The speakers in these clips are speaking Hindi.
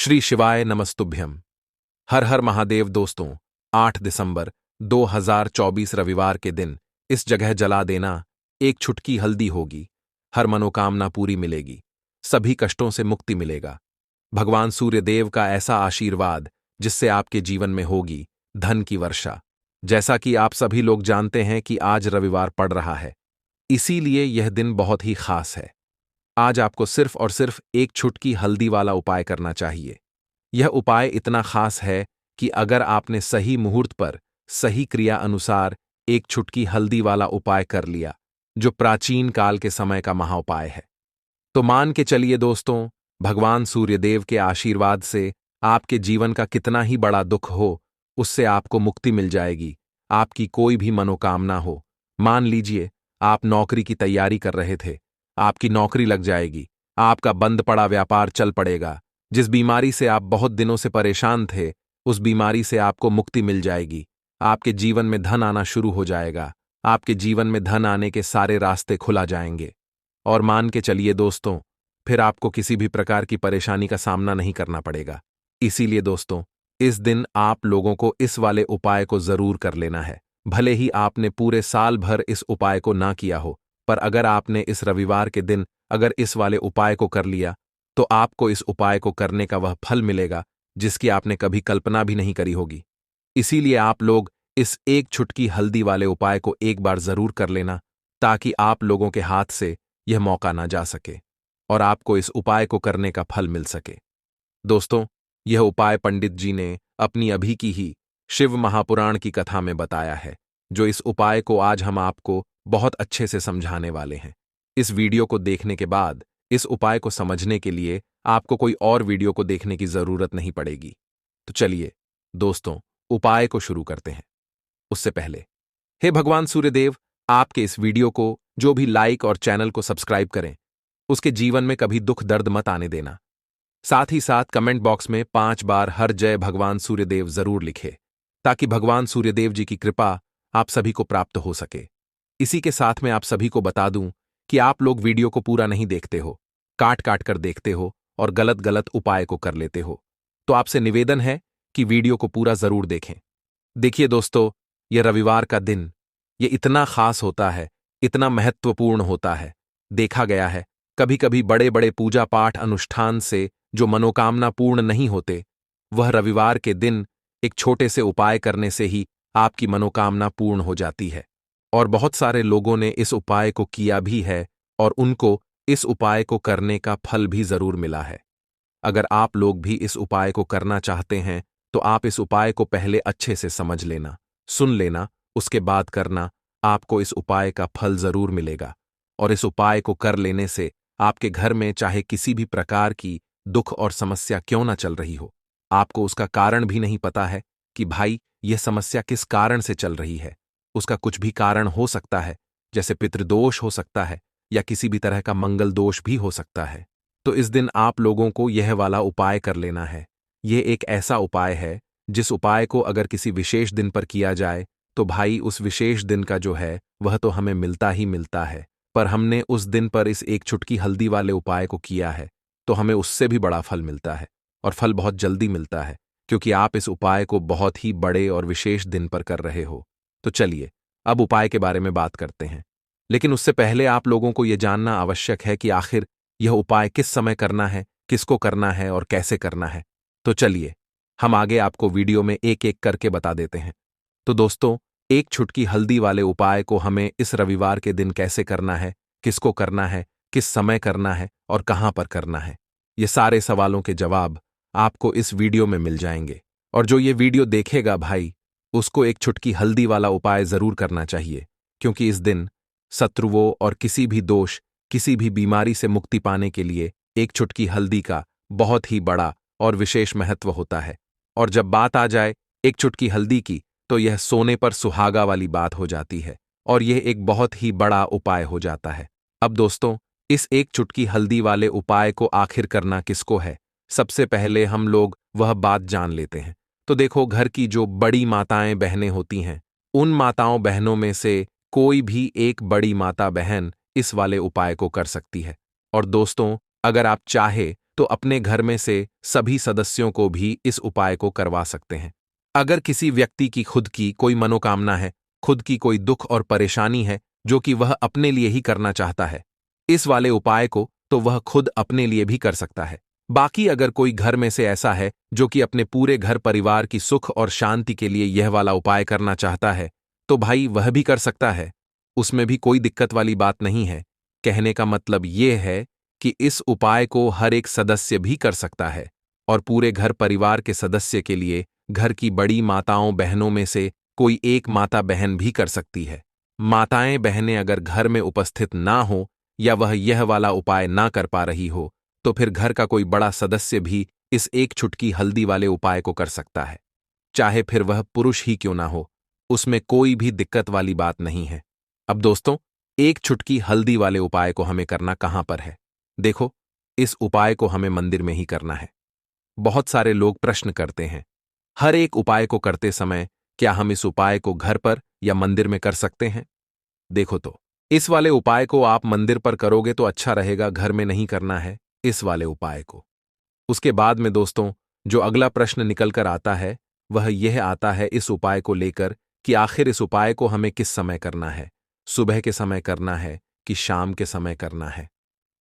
श्री शिवाय नमस्तुभ्यम। हर हर महादेव। दोस्तों, 8 दिसंबर 2024 रविवार के दिन इस जगह जला देना, एक छुटकी हल्दी होगी, हर मनोकामना पूरी मिलेगी, सभी कष्टों से मुक्ति मिलेगा। भगवान सूर्यदेव का ऐसा आशीर्वाद जिससे आपके जीवन में होगी धन की वर्षा। जैसा कि आप सभी लोग जानते हैं कि आज रविवार पड़ रहा है, इसीलिए यह दिन बहुत ही खास है। आज आपको सिर्फ और सिर्फ एक छुटकी हल्दी वाला उपाय करना चाहिए। यह उपाय इतना खास है कि अगर आपने सही मुहूर्त पर सही क्रिया अनुसार एक छुटकी हल्दी वाला उपाय कर लिया, जो प्राचीन काल के समय का महाउपाय है, तो मान के चलिए दोस्तों, भगवान सूर्यदेव के आशीर्वाद से आपके जीवन का कितना ही बड़ा दुख हो, उससे आपको मुक्ति मिल जाएगी। आपकी कोई भी मनोकामना हो, मान लीजिए आप नौकरी की तैयारी कर रहे थे, आपकी नौकरी लग जाएगी, आपका बंद पड़ा व्यापार चल पड़ेगा, जिस बीमारी से आप बहुत दिनों से परेशान थे, उस बीमारी से आपको मुक्ति मिल जाएगी। आपके जीवन में धन आना शुरू हो जाएगा, आपके जीवन में धन आने के सारे रास्ते खुला जाएंगे। और मान के चलिए दोस्तों, फिर आपको किसी भी प्रकार की परेशानी का सामना नहीं करना पड़ेगा। इसीलिए दोस्तों, इस दिन आप लोगों को इस वाले उपाय को जरूर कर लेना है। भले ही आपने पूरे साल भर इस उपाय को ना किया हो, पर अगर आपने इस रविवार के दिन अगर इस वाले उपाय को कर लिया, तो आपको इस उपाय को करने का वह फल मिलेगा जिसकी आपने कभी कल्पना भी नहीं करी होगी। इसीलिए आप लोग इस एक छुटकी हल्दी वाले उपाय को एक बार जरूर कर लेना, ताकि आप लोगों के हाथ से यह मौका ना जा सके और आपको इस उपाय को करने का फल मिल सके। दोस्तों, यह उपाय पंडित जी ने अपनी अभी की ही शिव महापुराण की कथा में बताया है, जो इस उपाय को आज हम आपको बहुत अच्छे से समझाने वाले हैं। इस वीडियो को देखने के बाद इस उपाय को समझने के लिए आपको कोई और वीडियो को देखने की जरूरत नहीं पड़ेगी। तो चलिए दोस्तों, उपाय को शुरू करते हैं। उससे पहले, हे भगवान सूर्यदेव, आपके इस वीडियो को जो भी लाइक और चैनल को सब्सक्राइब करें, उसके जीवन में कभी दुख दर्द मत आने देना। साथ ही साथ कमेंट बॉक्स में 5 बार हर जय भगवान सूर्यदेव जरूर लिखे, ताकि भगवान सूर्यदेव जी की कृपा आप सभी को प्राप्त हो सके। इसी के साथ में आप सभी को बता दूं कि आप लोग वीडियो को पूरा नहीं देखते हो, काट काट कर देखते हो और गलत गलत उपाय को कर लेते हो। तो आपसे निवेदन है कि वीडियो को पूरा जरूर देखें। देखिए दोस्तों, यह रविवार का दिन, यह इतना खास होता है, इतना महत्वपूर्ण होता है। देखा गया है, कभी कभी बड़े बड़े पूजा पाठ अनुष्ठान से जो मनोकामना पूर्ण नहीं होते, वह रविवार के दिन एक छोटे से उपाय करने से ही आपकी मनोकामना पूर्ण हो जाती है। और बहुत सारे लोगों ने इस उपाय को किया भी है और उनको इस उपाय को करने का फल भी जरूर मिला है। अगर आप लोग भी इस उपाय को करना चाहते हैं, तो आप इस उपाय को पहले अच्छे से समझ लेना, सुन लेना, उसके बाद करना। आपको इस उपाय का फल जरूर मिलेगा। और इस उपाय को कर लेने से आपके घर में चाहे किसी भी प्रकार की दुख और समस्या क्यों ना चल रही हो, आपको उसका कारण भी नहीं पता है कि भाई यह समस्या किस कारण से चल रही है। उसका कुछ भी कारण हो सकता है, जैसे पितृदोष हो सकता है या किसी भी तरह का मंगल दोष भी हो सकता है। तो इस दिन आप लोगों को यह वाला उपाय कर लेना है। यह एक ऐसा उपाय है जिस उपाय को अगर किसी विशेष दिन पर किया जाए, तो भाई उस विशेष दिन का जो है वह तो हमें मिलता ही मिलता है। पर हमने उस दिन पर इस एक छुटकी हल्दी वाले उपाय को किया है, तो हमें उससे भी बड़ा फल मिलता है, और फल बहुत जल्दी मिलता है, क्योंकि आप इस उपाय को बहुत ही बड़े और विशेष दिन पर कर रहे हो। तो चलिए अब उपाय के बारे में बात करते हैं। लेकिन उससे पहले आप लोगों को यह जानना आवश्यक है कि आखिर यह उपाय किस समय करना है, किसको करना है और कैसे करना है। तो चलिए हम आगे आपको वीडियो में एक एक करके बता देते हैं। तो दोस्तों, एक छुटकी हल्दी वाले उपाय को हमें इस रविवार के दिन कैसे करना है, किसको करना है, किस समय करना है और कहां पर करना है, ये सारे सवालों के जवाब आपको इस वीडियो में मिल जाएंगे। और जो ये वीडियो देखेगा भाई, उसको एक छुटकी हल्दी वाला उपाय जरूर करना चाहिए, क्योंकि इस दिन शत्रुओं और किसी भी दोष, किसी भी बीमारी से मुक्ति पाने के लिए एक छुटकी हल्दी का बहुत ही बड़ा और विशेष महत्व होता है। और जब बात आ जाए एक चुटकी हल्दी की, तो यह सोने पर सुहागा वाली बात हो जाती है और यह एक बहुत ही बड़ा उपाय हो जाता है। अब दोस्तों, इस एक चुटकी हल्दी वाले उपाय को आखिर करना किसको है, सबसे पहले हम लोग वह बात जान लेते हैं। तो देखो, घर की जो बड़ी माताएं बहनें होती हैं, उन माताओं बहनों में से कोई भी एक बड़ी माता बहन इस वाले उपाय को कर सकती है। और दोस्तों, अगर आप चाहे तो अपने घर में से सभी सदस्यों को भी इस उपाय को करवा सकते हैं। अगर किसी व्यक्ति की खुद की कोई मनोकामना है, खुद की कोई दुख और परेशानी है जो कि वह अपने लिए ही करना चाहता है, इस वाले उपाय को तो वह खुद अपने लिए भी कर सकता है। बाकी अगर कोई घर में से ऐसा है जो कि अपने पूरे घर परिवार की सुख और शांति के लिए यह वाला उपाय करना चाहता है, तो भाई वह भी कर सकता है। उसमें भी कोई दिक्कत वाली बात नहीं है। कहने का मतलब यह है कि इस उपाय को हर एक सदस्य भी कर सकता है और पूरे घर परिवार के सदस्य के लिए घर की बड़ी माताओं बहनों में से कोई एक माता बहन भी कर सकती है। माताएं बहनें अगर घर में उपस्थित ना हो या वह यह वाला उपाय ना कर पा रही हो, तो फिर घर का कोई बड़ा सदस्य भी इस एक चुटकी हल्दी वाले उपाय को कर सकता है, चाहे फिर वह पुरुष ही क्यों ना हो। उसमें कोई भी दिक्कत वाली बात नहीं है। अब दोस्तों, एक चुटकी हल्दी वाले उपाय को हमें करना कहां पर है? देखो, इस उपाय को हमें मंदिर में ही करना है। बहुत सारे लोग प्रश्न करते हैं, हर एक उपाय को करते समय क्या हम इस उपाय को घर पर या मंदिर में कर सकते हैं? देखो तो, इस वाले उपाय को आप मंदिर पर करोगे तो अच्छा रहेगा, घर में नहीं करना है इस वाले उपाय को। उसके बाद में दोस्तों, जो अगला प्रश्न निकल कर आता है वह यह आता है इस उपाय को लेकर कि आखिर इस उपाय को हमें किस समय करना है, सुबह के समय करना है कि शाम के समय करना है?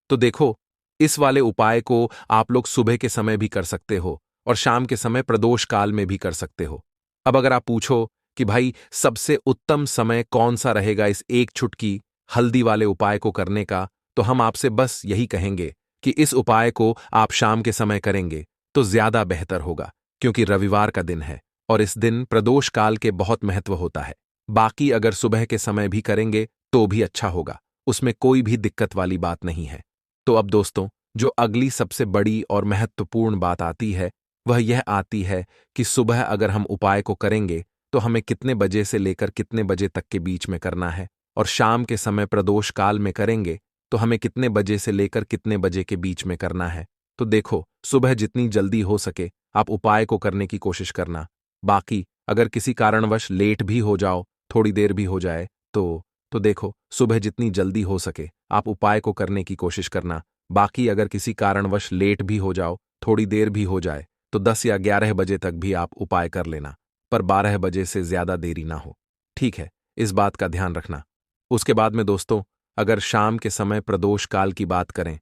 तो देखो, इस वाले उपाय को आप लोग सुबह के समय भी कर सकते हो और शाम के समय प्रदोष काल में भी कर सकते हो। अब अगर आप पूछो कि भाई सबसे उत्तम समय कौन सा रहेगा इस एक चुटकी हल्दी वाले उपाय को करने का, तो हम आपसे बस यही कहेंगे कि इस उपाय को आप शाम के समय करेंगे तो ज्यादा बेहतर होगा, क्योंकि रविवार का दिन है और इस दिन प्रदोष काल के बहुत महत्व होता है। बाकी अगर सुबह के समय भी करेंगे तो भी अच्छा होगा, उसमें कोई भी दिक्कत वाली बात नहीं है। तो अब दोस्तों, जो अगली सबसे बड़ी और महत्वपूर्ण बात आती है वह यह आती है कि सुबह अगर हम उपाय को करेंगे तो हमें कितने बजे से लेकर कितने बजे तक के बीच में करना है, और शाम के समय प्रदोष काल में करेंगे तो हमें कितने बजे से लेकर कितने बजे के बीच में करना है। तो देखो, सुबह जितनी जल्दी हो सके आप उपाय को करने की कोशिश करना। बाकी अगर किसी कारणवश लेट भी हो जाओ, थोड़ी देर भी हो जाए, तो देखो, सुबह जितनी जल्दी हो सके आप उपाय को करने की कोशिश करना। बाकी अगर किसी कारणवश लेट भी हो जाओ, थोड़ी देर भी हो जाए, तो 10 या 11 बजे तक भी आप उपाय कर लेना, पर 12 बजे से ज्यादा देरी ना हो। ठीक है, इस बात का ध्यान रखना। उसके बाद में दोस्तों, अगर शाम के समय प्रदोष काल की बात करें,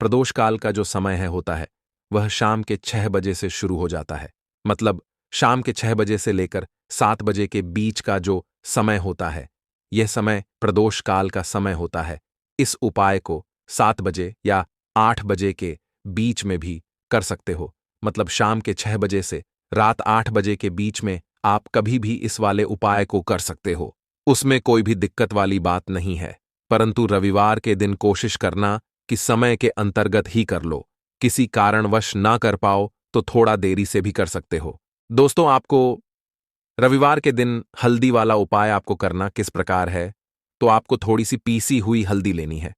प्रदोष काल का जो समय है होता है वह शाम के 6 बजे से शुरू हो जाता है। मतलब शाम के 6 बजे से लेकर 7 बजे के बीच का जो समय होता है, यह समय प्रदोष काल का समय होता है। इस उपाय को 7 बजे या 8 बजे के बीच में भी कर सकते हो। मतलब शाम के 6 बजे से रात 8 बजे के बीच में आप कभी भी इस वाले उपाय को कर सकते हो, उसमें कोई भी दिक्कत वाली बात नहीं है। परंतु रविवार के दिन कोशिश करना कि समय के अंतर्गत ही कर लो। किसी कारणवश ना कर पाओ तो थोड़ा देरी से भी कर सकते हो। दोस्तों, आपको रविवार के दिन हल्दी वाला उपाय आपको करना किस प्रकार है, तो आपको थोड़ी सी पीसी हुई हल्दी लेनी है।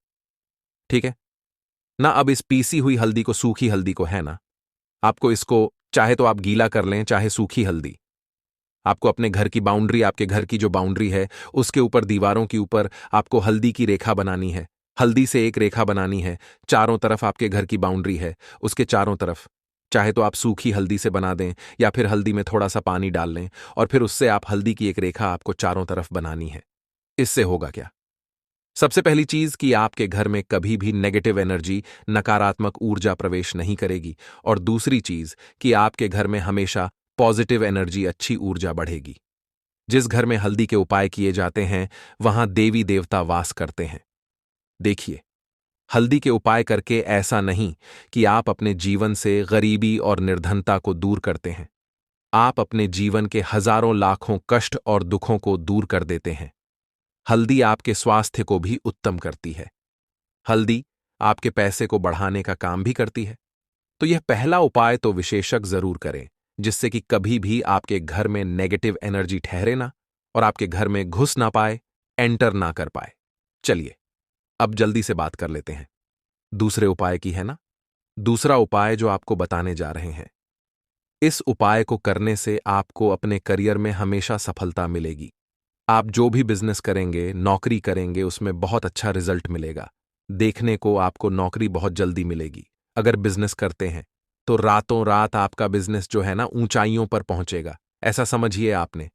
ठीक है ना? अब इस पीसी हुई हल्दी को, सूखी हल्दी को, है ना, आपको इसको चाहे तो आप गीला कर लें, चाहे सूखी हल्दी। आपको अपने घर की बाउंड्री, आपके घर की जो बाउंड्री है उसके ऊपर, दीवारों के ऊपर आपको हल्दी की रेखा बनानी है। हल्दी से एक रेखा बनानी है। चारों तरफ आपके घर की बाउंड्री है, उसके चारों तरफ चाहे तो आप सूखी हल्दी से बना दें या फिर हल्दी में थोड़ा सा पानी डाल लें और फिर उससे आप हल्दी की एक रेखा आपको चारों तरफ बनानी है। इससे होगा क्या? सबसे पहली चीज कि आपके घर में कभी भी नेगेटिव एनर्जी, नकारात्मक ऊर्जा प्रवेश नहीं करेगी, और दूसरी चीज कि आपके घर में हमेशा पॉजिटिव एनर्जी, अच्छी ऊर्जा बढ़ेगी। जिस घर में हल्दी के उपाय किए जाते हैं वहां देवी देवता वास करते हैं। देखिए, हल्दी के उपाय करके ऐसा नहीं कि आप अपने जीवन से गरीबी और निर्धनता को दूर करते हैं। आप अपने जीवन के हजारों लाखों कष्ट और दुखों को दूर कर देते हैं। हल्दी आपके स्वास्थ्य को भी उत्तम करती है। हल्दी आपके पैसे को बढ़ाने का काम भी करती है। तो यह पहला उपाय तो विशेषज्ञ जरूर करें, जिससे कि कभी भी आपके घर में नेगेटिव एनर्जी ठहरे ना और आपके घर में घुस ना पाए, एंटर ना कर पाए। चलिए, अब जल्दी से बात कर लेते हैं दूसरे उपाय की, है ना? दूसरा उपाय जो आपको बताने जा रहे हैं, इस उपाय को करने से आपको अपने करियर में हमेशा सफलता मिलेगी। आप जो भी बिजनेस करेंगे, नौकरी करेंगे, उसमें बहुत अच्छा रिजल्ट मिलेगा। देखने को आपको नौकरी बहुत जल्दी मिलेगी। अगर बिजनेस करते हैं तो रातों रात आपका बिजनेस जो है ना ऊंचाइयों पर पहुंचेगा। ऐसा समझिए आपने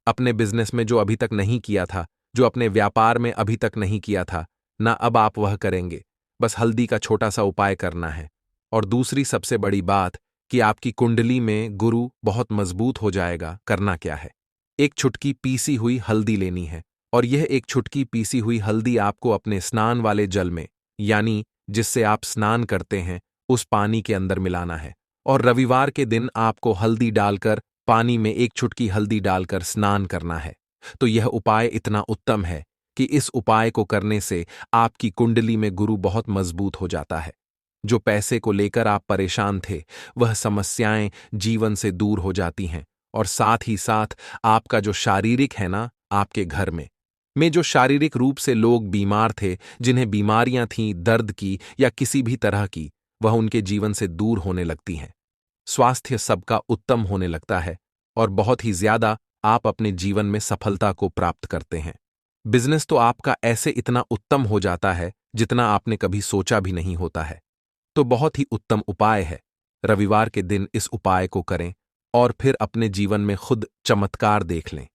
अपने बिजनेस में जो अभी तक नहीं किया था, जो अपने व्यापार में अभी तक नहीं किया था, ना अब आप वह करेंगे। बस हल्दी का छोटा सा उपाय करना है। और दूसरी सबसे बड़ी बात कि आपकी कुंडली में गुरु बहुत मजबूत हो जाएगा। करना क्या है? एक छुटकी पीसी हुई हल्दी लेनी है और यह एक छुटकी पीसी हुई हल्दी आपको अपने स्नान वाले जल में, यानी जिससे आप स्नान करते हैं, उस पानी के अंदर मिलाना है। और रविवार के दिन आपको हल्दी डालकर पानी में एक चुटकी हल्दी डालकर स्नान करना है। तो यह उपाय इतना उत्तम है कि इस उपाय को करने से आपकी कुंडली में गुरु बहुत मजबूत हो जाता है। जो पैसे को लेकर आप परेशान थे, वह समस्याएं जीवन से दूर हो जाती हैं। और साथ ही साथ आपका जो शारीरिक है ना, आपके घर में जो शारीरिक रूप से लोग बीमार थे, जिन्हें बीमारियां थीं दर्द की या किसी भी तरह की, वह उनके जीवन से दूर होने लगती हैं। स्वास्थ्य सबका उत्तम होने लगता है और बहुत ही ज्यादा आप अपने जीवन में सफलता को प्राप्त करते हैं। बिजनेस तो आपका ऐसे इतना उत्तम हो जाता है जितना आपने कभी सोचा भी नहीं होता है। तो बहुत ही उत्तम उपाय है। रविवार के दिन इस उपाय को करें और फिर अपने जीवन में खुद चमत्कार देख लें।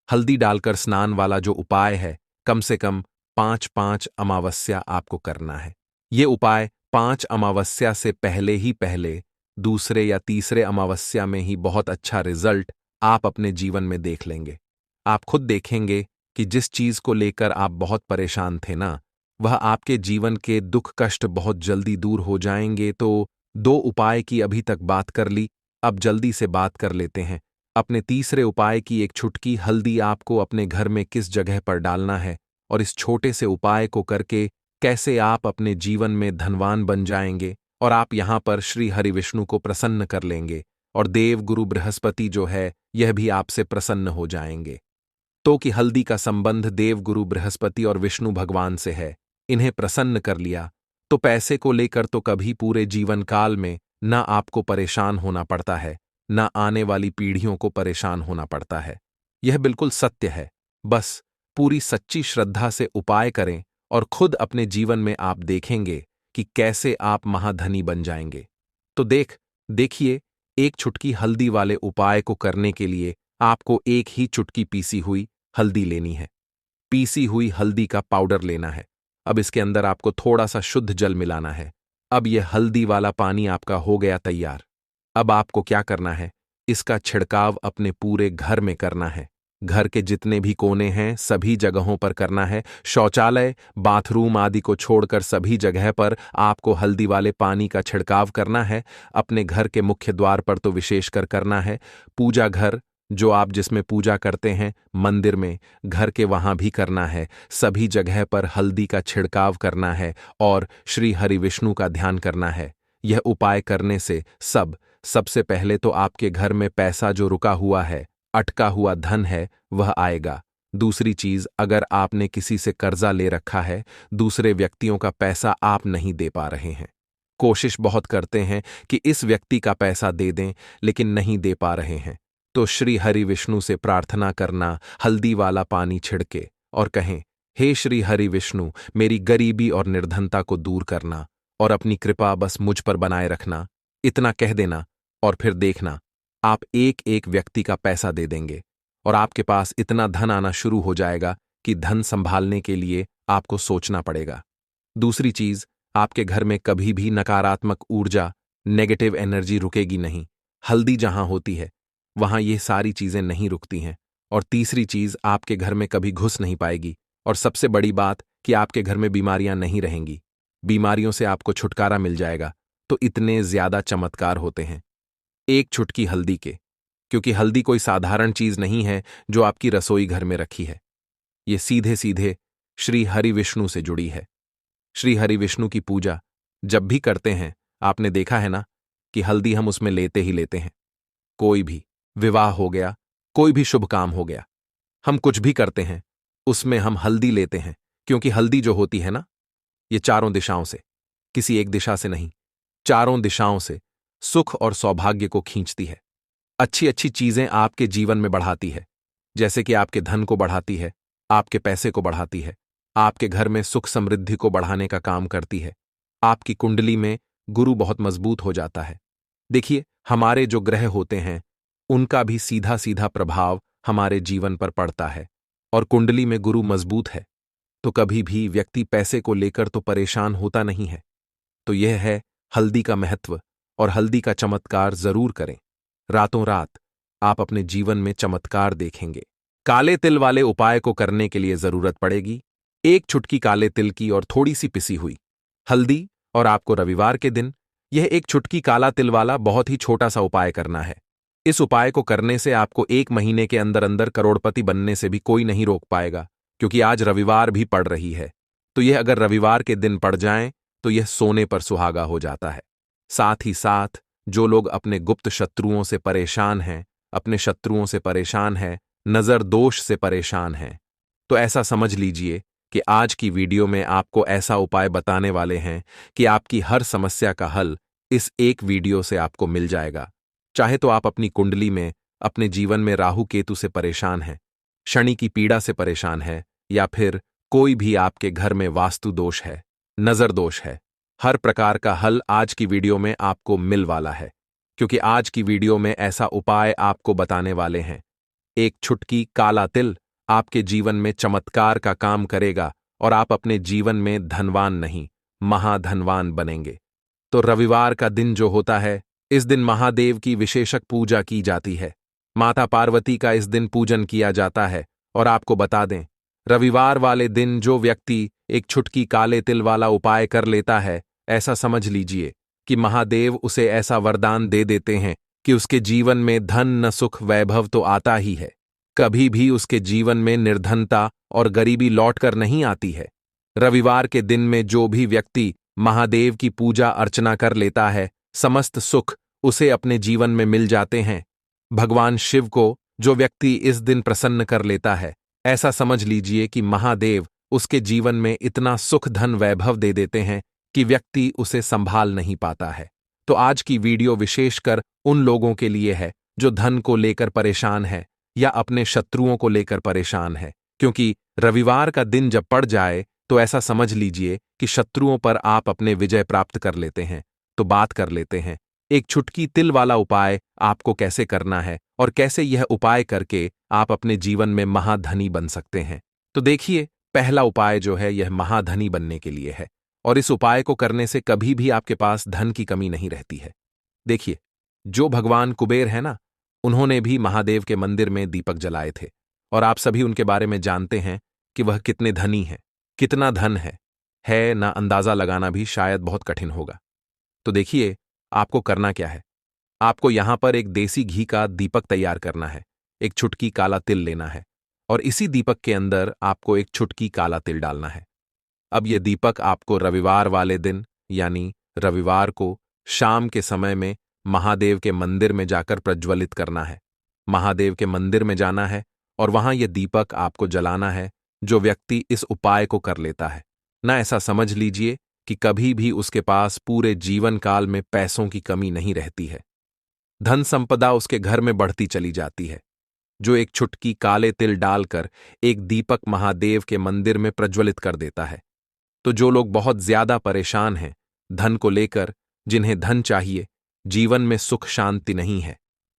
हल्दी डालकर स्नान वाला जो उपाय है, कम से कम 5-5 अमावस्या आपको करना है। ये उपाय 5 अमावस्या से पहले दूसरे या तीसरे अमावस्या में ही बहुत अच्छा रिजल्ट आप अपने जीवन में देख लेंगे। आप खुद देखेंगे कि जिस चीज को लेकर आप बहुत परेशान थे ना, वह आपके जीवन के दुख कष्ट बहुत जल्दी दूर हो जाएंगे। तो 2 उपाय की अभी तक बात कर ली, अब जल्दी से बात कर लेते हैं अपने तीसरे उपाय की। एक छुटकी हल्दी आपको अपने घर में किस जगह पर डालना है और इस छोटे से उपाय को करके कैसे आप अपने जीवन में धनवान बन जाएंगे और आप यहां पर श्री हरि विष्णु को प्रसन्न कर लेंगे और देव गुरु बृहस्पति जो है यह भी आपसे प्रसन्न हो जाएंगे। तो कि हल्दी का संबंध देव गुरु बृहस्पति और विष्णु भगवान से है, इन्हें प्रसन्न कर लिया तो पैसे को लेकर तो कभी पूरे जीवन काल में न आपको परेशान होना पड़ता है, न आने वाली पीढ़ियों को परेशान होना पड़ता है। यह बिल्कुल सत्य है। बस पूरी सच्ची श्रद्धा से उपाय करें और खुद अपने जीवन में आप देखेंगे कि कैसे आप महाधनी बन जाएंगे। तो देखिए, एक चुटकी हल्दी वाले उपाय को करने के लिए आपको एक ही चुटकी पीसी हुई हल्दी लेनी है। पीसी हुई हल्दी का पाउडर लेना है। अब इसके अंदर आपको थोड़ा सा शुद्ध जल मिलाना है। अब यह हल्दी वाला पानी आपका हो गया तैयार। अब आपको क्या करना है? इसका छिड़काव अपने पूरे घर में करना है। घर के जितने भी कोने हैं सभी जगहों पर करना है। शौचालय, बाथरूम आदि को छोड़कर सभी जगह पर आपको हल्दी वाले पानी का छिड़काव करना है। अपने घर के मुख्य द्वार पर तो विशेषकर करना है। पूजा घर, जो आप जिसमें पूजा करते हैं, मंदिर में, घर के वहां भी करना है। सभी जगह पर हल्दी का छिड़काव करना है और श्री हरि विष्णु का ध्यान करना है। यह उपाय करने से सबसे पहले तो आपके घर में पैसा जो रुका हुआ है, अटका हुआ धन है, वह आएगा। दूसरी चीज, अगर आपने किसी से कर्जा ले रखा है, दूसरे व्यक्तियों का पैसा आप नहीं दे पा रहे हैं, कोशिश बहुत करते हैं कि इस व्यक्ति का पैसा दे दें, लेकिन नहीं दे पा रहे हैं, तो श्री हरि विष्णु से प्रार्थना करना, हल्दी वाला पानी छिड़के और कहें, हे श्री हरि विष्णु, मेरी गरीबी और निर्धनता को दूर करना और अपनी कृपा बस मुझ पर बनाए रखना। इतना कह देना और फिर देखना, आप एक एक व्यक्ति का पैसा दे देंगे और आपके पास इतना धन आना शुरू हो जाएगा कि धन संभालने के लिए आपको सोचना पड़ेगा। दूसरी चीज, आपके घर में कभी भी नकारात्मक ऊर्जा, नेगेटिव एनर्जी रुकेगी नहीं। हल्दी जहां होती है वहां ये सारी चीजें नहीं रुकती हैं। और तीसरी चीज, आपके घर में कभी घुस नहीं पाएगी। और सबसे बड़ी बात कि आपके घर में बीमारियां नहीं रहेंगी। बीमारियों से आपको छुटकारा मिल जाएगा। तो इतने ज्यादा चमत्कार होते हैं एक चुटकी हल्दी के, क्योंकि हल्दी कोई साधारण चीज नहीं है जो आपकी रसोई घर में रखी है। ये सीधे सीधे श्री हरि विष्णु से जुड़ी है। श्री हरि विष्णु की पूजा जब भी करते हैं, आपने देखा है ना कि हल्दी हम उसमें लेते ही लेते हैं। कोई भी विवाह हो गया, कोई भी शुभ काम हो गया, हम कुछ भी करते हैं उसमें हम हल्दी लेते हैं, क्योंकि हल्दी जो होती है ना, ये चारों दिशाओं से, किसी एक दिशा से नहीं, चारों दिशाओं से सुख और सौभाग्य को खींचती है। अच्छी अच्छी चीजें आपके जीवन में बढ़ाती है, जैसे कि आपके धन को बढ़ाती है, आपके पैसे को बढ़ाती है, आपके घर में सुख समृद्धि को बढ़ाने का काम करती है। आपकी कुंडली में गुरु बहुत मजबूत हो जाता है। देखिए, हमारे जो ग्रह होते हैं उनका भी सीधा सीधा प्रभाव हमारे जीवन पर पड़ता है, और कुंडली में गुरु मजबूत है तो कभी भी व्यक्ति पैसे को लेकर तो परेशान होता नहीं है। तो यह है हल्दी का महत्व, और हल्दी का चमत्कार जरूर करें। रातों रात आप अपने जीवन में चमत्कार देखेंगे। काले तिल वाले उपाय को करने के लिए जरूरत पड़ेगी एक चुटकी काले तिल की और थोड़ी सी पिसी हुई हल्दी, और आपको रविवार के दिन यह एक चुटकी काला तिल वाला बहुत ही छोटा सा उपाय करना है। इस उपाय को करने से आपको 1 महीने के अंदर अंदर करोड़पति बनने से भी कोई नहीं रोक पाएगा, क्योंकि आज रविवार भी पड़ रही है। तो यह अगर रविवार के दिन पड़ जाए तो यह सोने पर सुहागा हो जाता है। साथ ही साथ जो लोग अपने गुप्त शत्रुओं से परेशान हैं, अपने शत्रुओं से परेशान हैं, नजर दोष से परेशान हैं, तो ऐसा समझ लीजिए कि आज की वीडियो में आपको ऐसा उपाय बताने वाले हैं कि आपकी हर समस्या का हल इस एक वीडियो से आपको मिल जाएगा। चाहे तो आप अपनी कुंडली में, अपने जीवन में राहु केतु से परेशान हैं, शनि की पीड़ा से परेशान है, या फिर कोई भी आपके घर में वास्तु दोष है, नजर दोष है, हर प्रकार का हल आज की वीडियो में आपको मिल वाला है। क्योंकि आज की वीडियो में ऐसा उपाय आपको बताने वाले हैं। एक चुटकी काला तिल आपके जीवन में चमत्कार का काम करेगा और आप अपने जीवन में धनवान नहीं, महाधनवान बनेंगे। तो रविवार का दिन जो होता है, इस दिन महादेव की विशेषक पूजा की जाती है। माता पार्वती का इस दिन पूजन किया जाता है। और आपको बता दें, रविवार वाले दिन जो व्यक्ति एक चुटकी काले तिल वाला उपाय कर लेता है, ऐसा समझ लीजिए कि महादेव उसे ऐसा वरदान दे देते हैं कि उसके जीवन में धन न सुख वैभव तो आता ही है, कभी भी उसके जीवन में निर्धनता और गरीबी लौटकर नहीं आती है। रविवार के दिन में जो भी व्यक्ति महादेव की पूजा अर्चना कर लेता है, समस्त सुख उसे अपने जीवन में मिल जाते हैं। भगवान शिव को जो व्यक्ति इस दिन प्रसन्न कर लेता है, ऐसा समझ लीजिए कि महादेव उसके जीवन में इतना सुख धन वैभव दे देते हैं कि व्यक्ति उसे संभाल नहीं पाता है। तो आज की वीडियो विशेषकर उन लोगों के लिए है जो धन को लेकर परेशान है या अपने शत्रुओं को लेकर परेशान है, क्योंकि रविवार का दिन जब पड़ जाए तो ऐसा समझ लीजिए कि शत्रुओं पर आप अपने विजय प्राप्त कर लेते हैं। तो बात कर लेते हैं एक चुटकी तिल वाला उपाय आपको कैसे करना है और कैसे यह उपाय करके आप अपने जीवन में महाधनी बन सकते हैं। तो देखिए, पहला उपाय जो है यह महाधनी बनने के लिए है, और इस उपाय को करने से कभी भी आपके पास धन की कमी नहीं रहती है। देखिए, जो भगवान कुबेर है ना, उन्होंने भी महादेव के मंदिर में दीपक जलाए थे, और आप सभी उनके बारे में जानते हैं कि वह कितने धनी हैं, कितना धन है ना अंदाजा लगाना भी शायद बहुत कठिन होगा। तो देखिए, आपको करना क्या है। आपको यहां पर एक देसी घी का दीपक तैयार करना है, एक चुटकी काला तिल लेना है, और इसी दीपक के अंदर आपको एक चुटकी काला तिल डालना है। अब यह दीपक आपको रविवार वाले दिन, यानी रविवार को शाम के समय में महादेव के मंदिर में जाकर प्रज्वलित करना है। महादेव के मंदिर में जाना है और वहां यह दीपक आपको जलाना है। जो व्यक्ति इस उपाय को कर लेता है ना, ऐसा समझ लीजिए कि कभी भी उसके पास पूरे जीवन काल में पैसों की कमी नहीं रहती है। धन संपदा उसके घर में बढ़ती चली जाती है। जो एक चुटकी काले तिल डालकर एक दीपक महादेव के मंदिर में प्रज्वलित कर देता है, तो जो लोग बहुत ज्यादा परेशान हैं धन को लेकर, जिन्हें धन चाहिए, जीवन में सुख शांति नहीं है,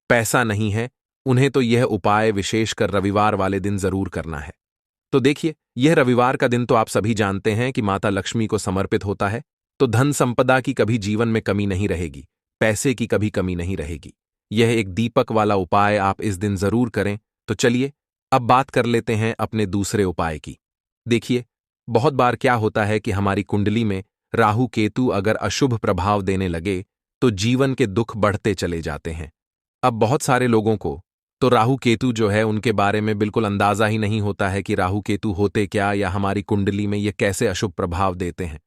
पैसा नहीं है, उन्हें तो यह उपाय विशेषकर रविवार वाले दिन जरूर करना है। तो देखिए, यह रविवार का दिन तो आप सभी जानते हैं कि माता लक्ष्मी को समर्पित होता है, तो धन संपदा की कभी जीवन में कमी नहीं रहेगी, पैसे की कभी कमी नहीं रहेगी। यह एक दीपक वाला उपाय आप इस दिन जरूर करें। तो चलिए, अब बात कर लेते हैं अपने दूसरे उपाय की। देखिए, बहुत बार क्या होता है कि हमारी कुंडली में राहु केतु अगर अशुभ प्रभाव देने लगे तो जीवन के दुख बढ़ते चले जाते हैं। अब बहुत सारे लोगों को तो राहु केतु जो है उनके बारे में बिल्कुल अंदाजा ही नहीं होता है कि राहु केतु होते क्या, या हमारी कुंडली में ये कैसे अशुभ प्रभाव देते हैं।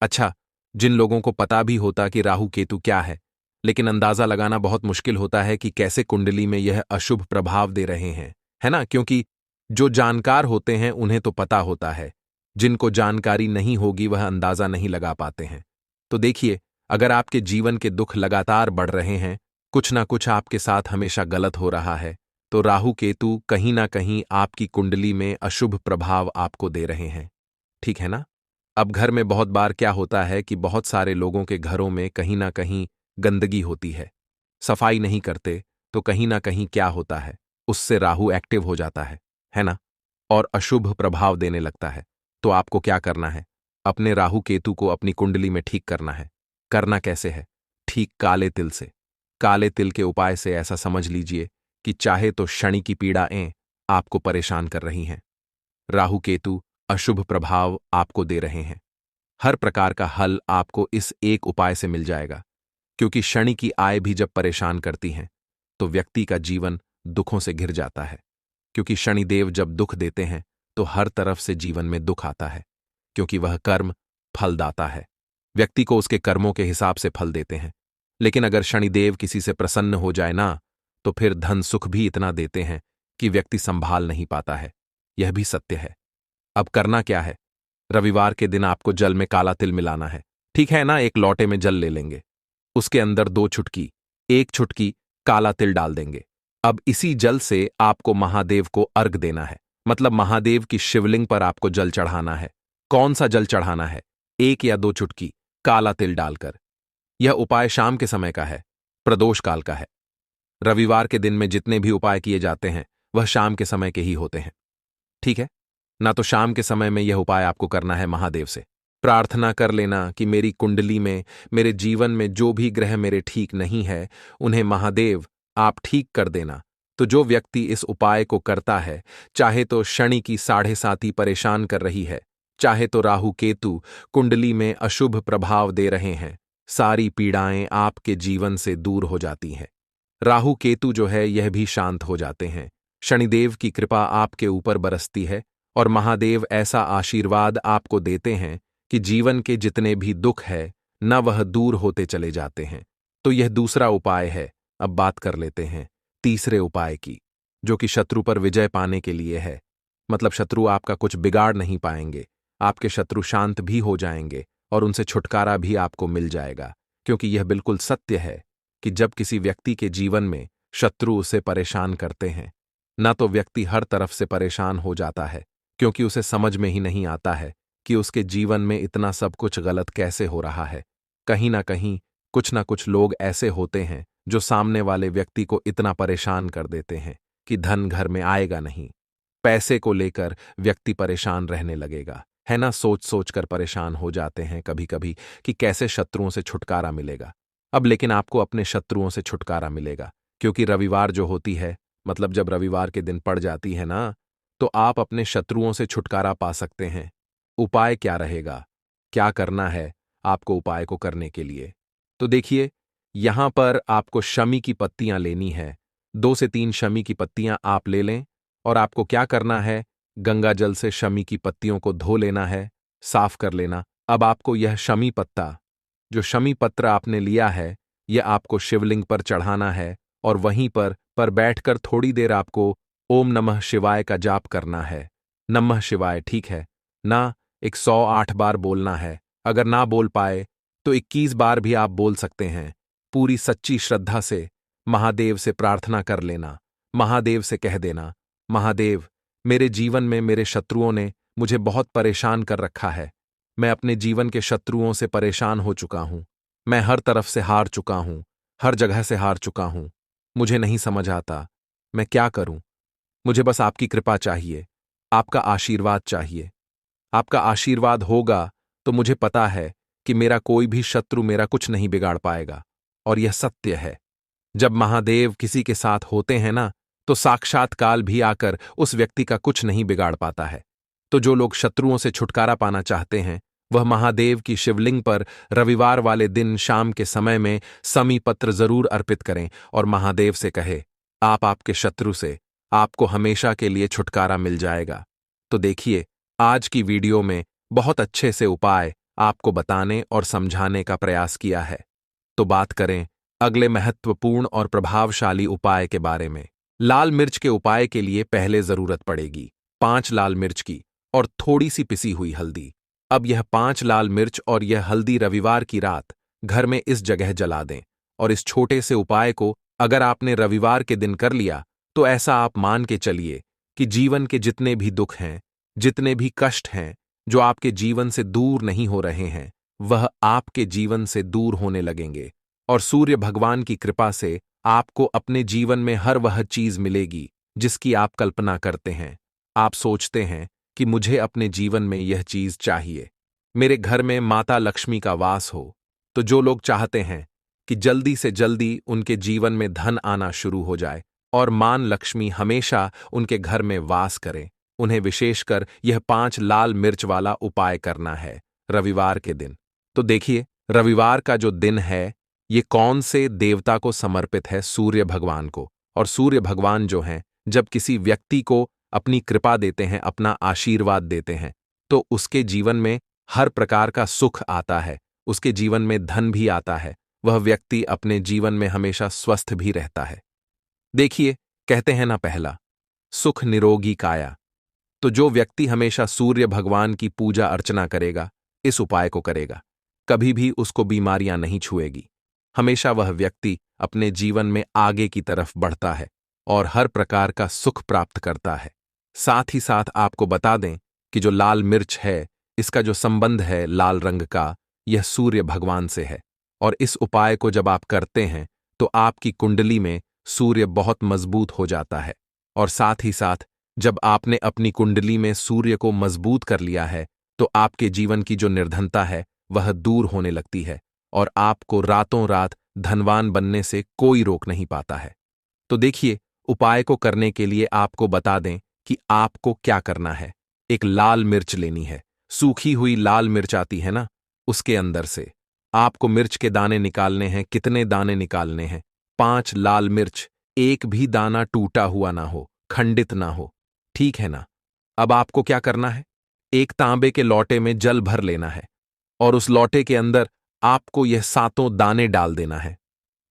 अच्छा, जिन लोगों को पता भी होता कि राहु केतु क्या है, लेकिन अंदाजा लगाना बहुत मुश्किल होता है कि कैसे कुंडली में यह अशुभ प्रभाव दे रहे हैं, है ना? क्योंकि जो जानकार होते हैं उन्हें तो पता होता है, जिनको जानकारी नहीं होगी वह अंदाजा नहीं लगा पाते हैं। तो देखिए, अगर आपके जीवन के दुख लगातार बढ़ रहे हैं, कुछ ना कुछ आपके साथ हमेशा गलत हो रहा है, तो राहु केतु कहीं ना कहीं आपकी कुंडली में अशुभ प्रभाव आपको दे रहे हैं। ठीक है ना? अब घर में बहुत बार क्या होता है कि बहुत सारे लोगों के घरों में कहीं ना कहीं गंदगी होती है, सफाई नहीं करते, तो कहीं ना कहीं क्या होता है, उससे राहु एक्टिव हो जाता है ना, और अशुभ प्रभाव देने लगता है। तो आपको क्या करना है, अपने राहु केतु को अपनी कुंडली में ठीक करना है। करना कैसे है? ठीक काले तिल से। काले तिल के उपाय से ऐसा समझ लीजिए कि चाहे तो शनि की पीड़ाएं आपको परेशान कर रही हैं, राहु केतु अशुभ प्रभाव आपको दे रहे हैं, हर प्रकार का हल आपको इस एक उपाय से मिल जाएगा। क्योंकि शनि की आय भी जब परेशान करती हैं तो व्यक्ति का जीवन दुखों से घिर जाता है। क्योंकि शनिदेव जब दुख देते हैं तो हर तरफ से जीवन में दुख आता है, क्योंकि वह कर्म फलदाता है। व्यक्ति को उसके कर्मों के हिसाब से फल देते हैं। लेकिन अगर शनिदेव किसी से प्रसन्न हो जाए ना, तो फिर धन सुख भी इतना देते हैं कि व्यक्ति संभाल नहीं पाता है। यह भी सत्य है। अब करना क्या है? रविवार के दिन आपको जल में काला तिल मिलाना है, ठीक है ना? एक लोटे में जल ले लेंगे, उसके अंदर 2 चुटकी, 1 चुटकी काला तिल डाल देंगे। अब इसी जल से आपको महादेव को अर्घ देना है, मतलब महादेव की शिवलिंग पर आपको जल चढ़ाना है। कौन सा जल चढ़ाना है? 1 या 2 चुटकी काला तिल डालकर। यह उपाय शाम के समय का है, प्रदोष काल का है। रविवार के दिन में जितने भी उपाय किए जाते हैं वह शाम के समय के ही होते हैं, ठीक है ना? तो शाम के समय में यह उपाय आपको करना है। महादेव से प्रार्थना कर लेना कि मेरी कुंडली में, मेरे जीवन में जो भी ग्रह मेरे ठीक नहीं है, उन्हें महादेव आप ठीक कर देना। तो जो व्यक्ति इस उपाय को करता है, चाहे तो शनि की 7.5 परेशान कर रही है, चाहे तो राहु केतु कुंडली में अशुभ प्रभाव दे रहे हैं, सारी पीड़ाएं आपके जीवन से दूर हो जाती हैं। राहु केतु जो है यह भी शांत हो जाते हैं। शनिदेव की कृपा आपके ऊपर बरसती है और महादेव ऐसा आशीर्वाद आपको देते हैं कि जीवन के जितने भी दुख है न वह दूर होते चले जाते हैं। तो यह दूसरा उपाय है। अब बात कर लेते हैं तीसरे उपाय की, जो कि शत्रु पर विजय पाने के लिए है। मतलब शत्रु आपका कुछ बिगाड़ नहीं पाएंगे, आपके शत्रु शांत भी हो जाएंगे और उनसे छुटकारा भी आपको मिल जाएगा। क्योंकि यह बिल्कुल सत्य है कि जब किसी व्यक्ति के जीवन में शत्रु उसे परेशान करते हैं, न तो व्यक्ति हर तरफ से परेशान हो जाता है, क्योंकि उसे समझ में ही नहीं आता है कि उसके जीवन में इतना सब कुछ गलत कैसे हो रहा है। कहीं ना कहीं कुछ ना कुछ लोग ऐसे होते हैं जो सामने वाले व्यक्ति को इतना परेशान कर देते हैं कि धन घर में आएगा नहीं। पैसे को लेकर व्यक्ति परेशान रहने लगेगा, है ना? सोच सोच कर परेशान हो जाते हैं कभी कभी कि कैसे शत्रुओं से छुटकारा मिलेगा। अब लेकिन आपको अपने शत्रुओं से छुटकारा मिलेगा, क्योंकि रविवार जो होती है, मतलब जब रविवार के दिन पड़ जाती है ना, तो आप अपने शत्रुओं से छुटकारा पा सकते हैं। उपाय क्या रहेगा? क्या करना है आपको उपाय को करने के लिए? तो देखिए, यहां पर आपको शमी की पत्तियां लेनी है। 2 से 3 शमी की पत्तियां आप ले लें और आपको क्या करना है, गंगा जल से शमी की पत्तियों को धो लेना है, साफ कर लेना। अब आपको यह शमी पत्ता, जो शमी पत्र आपने लिया है, यह आपको शिवलिंग पर चढ़ाना है और वहीं पर बैठकर थोड़ी देर आपको ओम नमः शिवाय का जाप करना है। नमः शिवाय, ठीक है ना? 108 बार बोलना है। अगर ना बोल पाए तो 21 बार भी आप बोल सकते हैं। पूरी सच्ची श्रद्धा से महादेव से प्रार्थना कर लेना। महादेव से कह देना, महादेव, मेरे जीवन में मेरे शत्रुओं ने मुझे बहुत परेशान कर रखा है। मैं अपने जीवन के शत्रुओं से परेशान हो चुका हूं। मैं हर तरफ से हार चुका हूं, हर जगह से हार चुका हूं। मुझे नहीं समझ आता मैं क्या करूं। मुझे बस आपकी कृपा चाहिए, आपका आशीर्वाद चाहिए। आपका आशीर्वाद होगा तो मुझे पता है कि मेरा कोई भी शत्रु मेरा कुछ नहीं बिगाड़ पाएगा। और यह सत्य है। जब महादेव किसी के साथ होते हैं ना, तो साक्षात काल भी आकर उस व्यक्ति का कुछ नहीं बिगाड़ पाता है। तो जो लोग शत्रुओं से छुटकारा पाना चाहते हैं, वह महादेव की शिवलिंग पर रविवार वाले दिन शाम के समय में समी पत्र जरूर अर्पित करें और महादेव से कहे, आपके शत्रु से आपको हमेशा के लिए छुटकारा मिल जाएगा। तो देखिए, आज की वीडियो में बहुत अच्छे से उपाय आपको बताने और समझाने का प्रयास किया है। तो बात करें अगले महत्वपूर्ण और प्रभावशाली उपाय के बारे में। लाल मिर्च के उपाय के लिए पहले जरूरत पड़ेगी 5 लाल मिर्च की और थोड़ी सी पिसी हुई हल्दी। अब यह 5 लाल मिर्च और यह हल्दी रविवार की रात घर में इस जगह जला दें। और इस छोटे से उपाय को अगर आपने रविवार के दिन कर लिया, तो ऐसा आप मान के चलिए कि जीवन के जितने भी दुख हैं, जितने भी कष्ट हैं, जो आपके जीवन से दूर नहीं हो रहे हैं, वह आपके जीवन से दूर होने लगेंगे। और सूर्य भगवान की कृपा से आपको अपने जीवन में हर वह चीज मिलेगी जिसकी आप कल्पना करते हैं। आप सोचते हैं कि मुझे अपने जीवन में यह चीज चाहिए, मेरे घर में माता लक्ष्मी का वास हो। तो जो लोग चाहते हैं कि जल्दी से जल्दी उनके जीवन में धन आना शुरू हो जाए और मान लक्ष्मी हमेशा उनके घर में वास करें, उन्हें विशेषकर यह 5 लाल मिर्च वाला उपाय करना है रविवार के दिन। तो देखिए, रविवार का जो दिन है, ये कौन से देवता को समर्पित है? सूर्य भगवान को। और सूर्य भगवान जो हैं, जब किसी व्यक्ति को अपनी कृपा देते हैं, अपना आशीर्वाद देते हैं, तो उसके जीवन में हर प्रकार का सुख आता है, उसके जीवन में धन भी आता है, वह व्यक्ति अपने जीवन में हमेशा स्वस्थ भी रहता है। देखिए, कहते हैं ना, पहला सुख निरोगी काया। तो जो व्यक्ति हमेशा सूर्य भगवान की पूजा अर्चना करेगा, इस उपाय को करेगा, कभी भी उसको बीमारियां नहीं छुएगी। हमेशा वह व्यक्ति अपने जीवन में आगे की तरफ बढ़ता है और हर प्रकार का सुख प्राप्त करता है। साथ ही साथ आपको बता दें कि जो लाल मिर्च है, इसका जो संबंध है लाल रंग का, यह सूर्य भगवान से है। और इस उपाय को जब आप करते हैं तो आपकी कुंडली में सूर्य बहुत मजबूत हो जाता है। और साथ ही साथ जब आपने अपनी कुंडली में सूर्य को मजबूत कर लिया है, तो आपके जीवन की जो निर्धनता है वह दूर होने लगती है और आपको रातों रात धनवान बनने से कोई रोक नहीं पाता है। तो देखिए, उपाय को करने के लिए आपको बता दें कि आपको क्या करना है। एक लाल मिर्च लेनी है, सूखी हुई लाल मिर्च आती है ना, उसके अंदर से आपको मिर्च के दाने निकालने हैं। कितने दाने निकालने हैं? 5 लाल मिर्च, एक भी दाना टूटा हुआ ना हो, खंडित ना हो, ठीक है ना। अब आपको क्या करना है? एक तांबे के लोटे में जल भर लेना है और उस लोटे के अंदर आपको यह 7 दाने डाल देना है।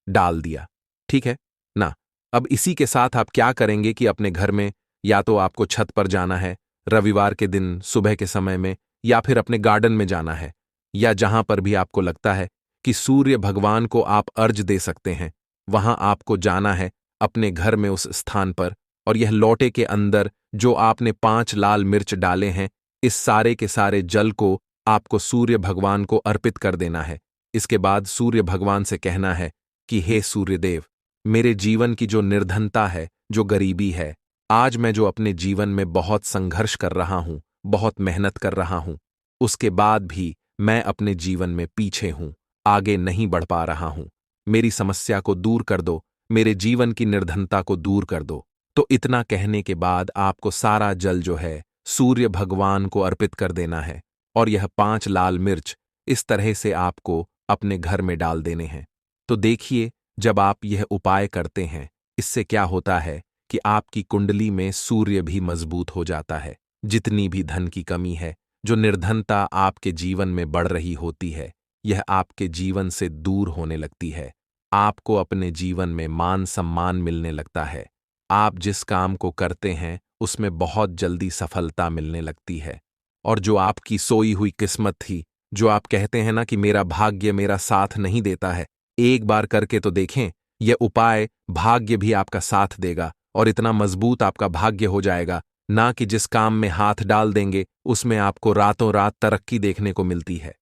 डाल दिया, ठीक है ना। अब इसी के साथ आप क्या करेंगे कि अपने घर में या तो आपको छत पर जाना है रविवार के दिन सुबह के समय में, या फिर अपने गार्डन में जाना है, या जहां पर भी आपको लगता है कि सूर्य भगवान को आप अर्ज दे सकते हैं, वहां आपको जाना है अपने घर में उस स्थान पर। और यह लोटे के अंदर जो आपने 5 लाल मिर्च डाले हैं, इस सारे के सारे जल को आपको सूर्य भगवान को अर्पित कर देना है। इसके बाद सूर्य भगवान से कहना है कि हे सूर्यदेव, मेरे जीवन की जो निर्धनता है, जो गरीबी है, आज मैं जो अपने जीवन में बहुत संघर्ष कर रहा हूं, बहुत मेहनत कर रहा हूं, उसके बाद भी मैं अपने जीवन में पीछे हूं, आगे नहीं बढ़ पा रहा हूं। मेरी समस्या को दूर कर दो, मेरे जीवन की निर्धनता को दूर कर दो। तो इतना कहने के बाद आपको सारा जल जो है सूर्य भगवान को अर्पित कर देना है और यह 5 लाल मिर्च इस तरह से आपको अपने घर में डाल देने हैं। तो देखिए, जब आप यह उपाय करते हैं, इससे क्या होता है कि आपकी कुंडली में सूर्य भी मजबूत हो जाता है। जितनी भी धन की कमी है, जो निर्धनता आपके जीवन में बढ़ रही होती है, यह आपके जीवन से दूर होने लगती है। आपको अपने जीवन में मान सम्मान मिलने लगता है। आप जिस काम को करते हैं उसमें बहुत जल्दी सफलता मिलने लगती है। और जो आपकी सोई हुई किस्मत थी, जो आप कहते हैं ना कि मेरा भाग्य मेरा साथ नहीं देता है, एक बार करके तो देखें, यह उपाय भाग्य भी आपका साथ देगा और इतना मजबूत आपका भाग्य हो जाएगा ना कि जिस काम में हाथ डाल देंगे उसमें आपको रातों रात तरक्की देखने को मिलती है।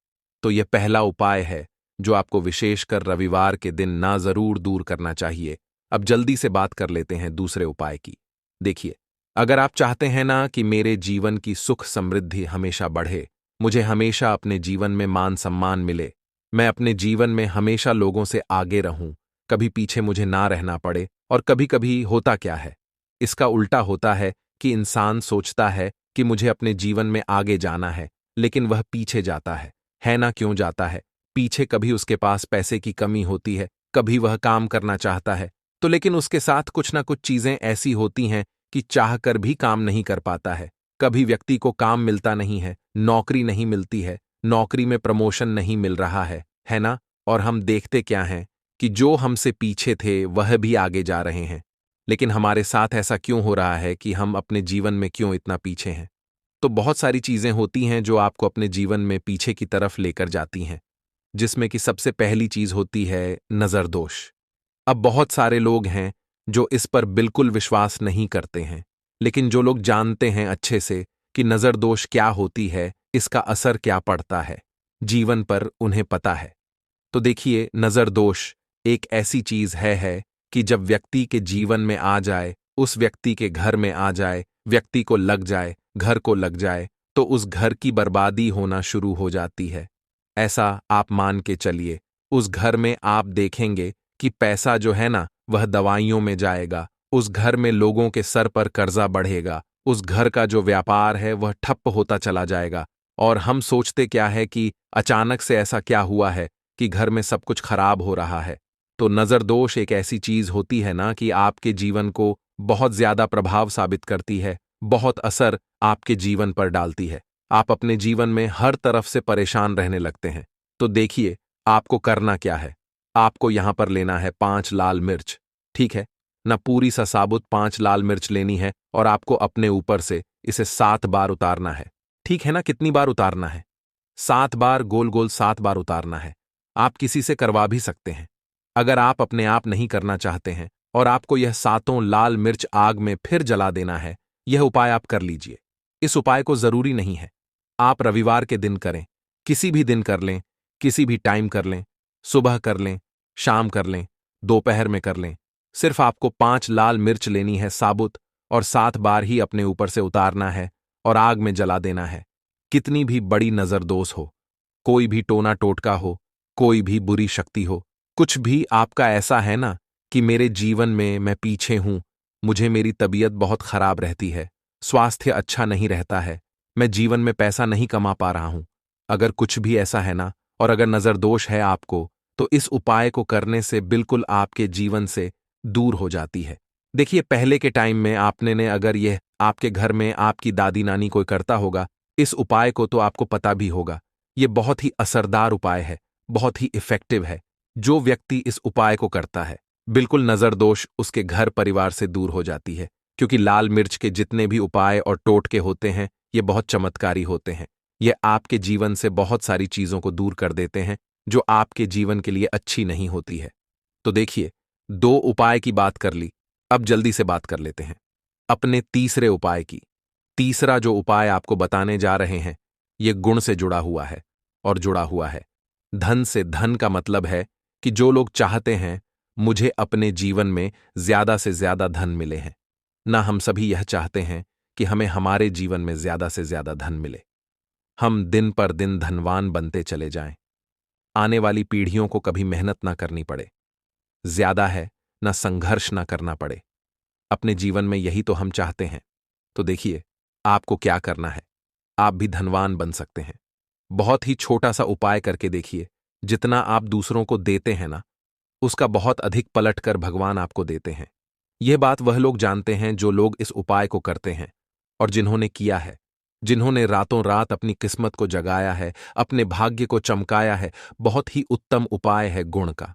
तो यह पहला उपाय है जो आपको विशेषकर रविवार के दिन ना जरूर दूर करना चाहिए। अब जल्दी से बात कर लेते हैं दूसरे उपाय की। देखिए, अगर आप चाहते हैं ना कि मेरे जीवन की सुख समृद्धि हमेशा बढ़े, मुझे हमेशा अपने जीवन में मान सम्मान मिले, मैं अपने जीवन में हमेशा लोगों से आगे रहूं, कभी पीछे मुझे ना रहना पड़े। और कभी कभी होता क्या है, इसका उल्टा होता है कि इंसान सोचता है कि मुझे अपने जीवन में आगे जाना है, लेकिन वह पीछे जाता है ना। क्यों जाता है पीछे? कभी उसके पास पैसे की कमी होती है, कभी वह काम करना चाहता है, तो लेकिन उसके साथ कुछ ना कुछ चीजें ऐसी होती हैं कि चाहकर भी काम नहीं कर पाता है। कभी व्यक्ति को काम मिलता नहीं है, नौकरी नहीं मिलती है, नौकरी में प्रमोशन नहीं मिल रहा है ना। और हम देखते क्या हैं कि जो हमसे पीछे थे वह भी आगे जा रहे हैं। लेकिन हमारे साथ ऐसा क्यों हो रहा है कि हम अपने जीवन में क्यों इतना पीछे हैं? तो बहुत सारी चीजें होती हैं जो आपको अपने जीवन में पीछे की तरफ लेकर जाती हैं, जिसमें कि सबसे पहली चीज होती है नजर दोष। अब बहुत सारे लोग हैं जो इस पर बिल्कुल विश्वास नहीं करते हैं, लेकिन जो लोग जानते हैं अच्छे से कि नजर दोष क्या होती है, इसका असर क्या पड़ता है जीवन पर उन्हें पता है। तो देखिए, नजर दोष एक ऐसी चीज है कि जब व्यक्ति के जीवन में आ जाए, उस व्यक्ति के घर में आ जाए, व्यक्ति को लग जाए, घर को लग जाए, तो उस घर की बर्बादी होना शुरू हो जाती है। ऐसा आप मान के चलिए, उस घर में आप देखेंगे कि पैसा जो है ना वह दवाइयों में जाएगा, उस घर में लोगों के सर पर कर्जा बढ़ेगा, उस घर का जो व्यापार है वह ठप्प होता चला जाएगा। और हम सोचते क्या है कि अचानक से ऐसा क्या हुआ है कि घर में सब कुछ खराब हो रहा है। तो नजर दोष एक ऐसी चीज होती है ना कि आपके जीवन को बहुत ज्यादा प्रभाव साबित करती है, बहुत असर आपके जीवन पर डालती है। आप अपने जीवन में हर तरफ से परेशान रहने लगते हैं। तो देखिए, आपको करना क्या है। आपको यहां पर लेना है 5 लाल मिर्च, ठीक है ना, पूरी सा साबुत 5 लाल मिर्च लेनी है और आपको अपने ऊपर से इसे 7 बार उतारना है। ठीक है ना, कितनी बार उतारना है? 7 बार, गोल गोल 7 बार उतारना है। आप किसी से करवा भी सकते हैं। अगर आप अपने आप नहीं करना चाहते हैं और आपको यह 7 लाल मिर्च आग में फिर जला देना है, यह उपाय आप कर लीजिए। इस उपाय को जरूरी नहीं है आप रविवार के दिन करें, किसी भी दिन कर लें, किसी भी टाइम कर लें, सुबह कर लें, शाम कर लें, दोपहर में कर लें। सिर्फ आपको 5 लाल मिर्च लेनी है साबुत और 7 बार ही अपने ऊपर से उतारना है और आग में जला देना है। कितनी भी बड़ी नजरदोष हो, कोई भी टोना टोटका हो, कोई भी बुरी शक्ति हो, कुछ भी आपका ऐसा है ना कि मेरे जीवन में मैं पीछे हूं, मुझे मेरी तबीयत बहुत खराब रहती है, स्वास्थ्य अच्छा नहीं रहता है, मैं जीवन में पैसा नहीं कमा पा रहा हूं, अगर कुछ भी ऐसा है ना और अगर नजरदोष है आपको, तो इस उपाय को करने से बिल्कुल आपके जीवन से दूर हो जाती है। देखिए, पहले के टाइम में आपने ने अगर यह आपके घर में आपकी दादी नानी कोई करता होगा, इस उपाय को तो आपको पता भी होगा। यह बहुत ही असरदार उपाय है, बहुत ही इफेक्टिव है। जो व्यक्ति इस उपाय को करता है, बिल्कुल नजरदोष उसके घर परिवार से दूर हो जाती है, क्योंकि लाल मिर्च के जितने भी उपाय और टोटके होते हैं, ये बहुत चमत्कारी होते हैं। ये आपके जीवन से बहुत सारी चीजों को दूर कर देते हैं जो आपके जीवन के लिए अच्छी नहीं होती है। तो देखिए, 2 उपाय की बात कर ली, अब जल्दी से बात कर लेते हैं अपने तीसरे उपाय की। तीसरा जो उपाय आपको बताने जा रहे हैं, यह गुण से जुड़ा हुआ है और जुड़ा हुआ है धन से। धन का मतलब है कि जो लोग चाहते हैं मुझे अपने जीवन में ज्यादा से ज्यादा धन मिले हैं, ना हम सभी यह चाहते हैं कि हमें हमारे जीवन में ज्यादा से ज्यादा धन मिले, हम दिन पर दिन धनवान बनते चले जाएं, आने वाली पीढ़ियों को कभी मेहनत ना करनी पड़े, ज्यादा है ना संघर्ष ना करना पड़े। अपने जीवन में यही तो हम चाहते हैं। तो देखिए, आपको क्या करना है, आप भी धनवान बन सकते हैं। बहुत ही छोटा सा उपाय करके देखिए। जितना आप दूसरों को देते हैं ना, उसका बहुत अधिक पलट कर भगवान आपको देते हैं। यह बात वह लोग जानते हैं जो लोग इस उपाय को करते हैं और जिन्होंने किया है, जिन्होंने रातों रात अपनी किस्मत को जगाया है, अपने भाग्य को चमकाया है। बहुत ही उत्तम उपाय है गुण का।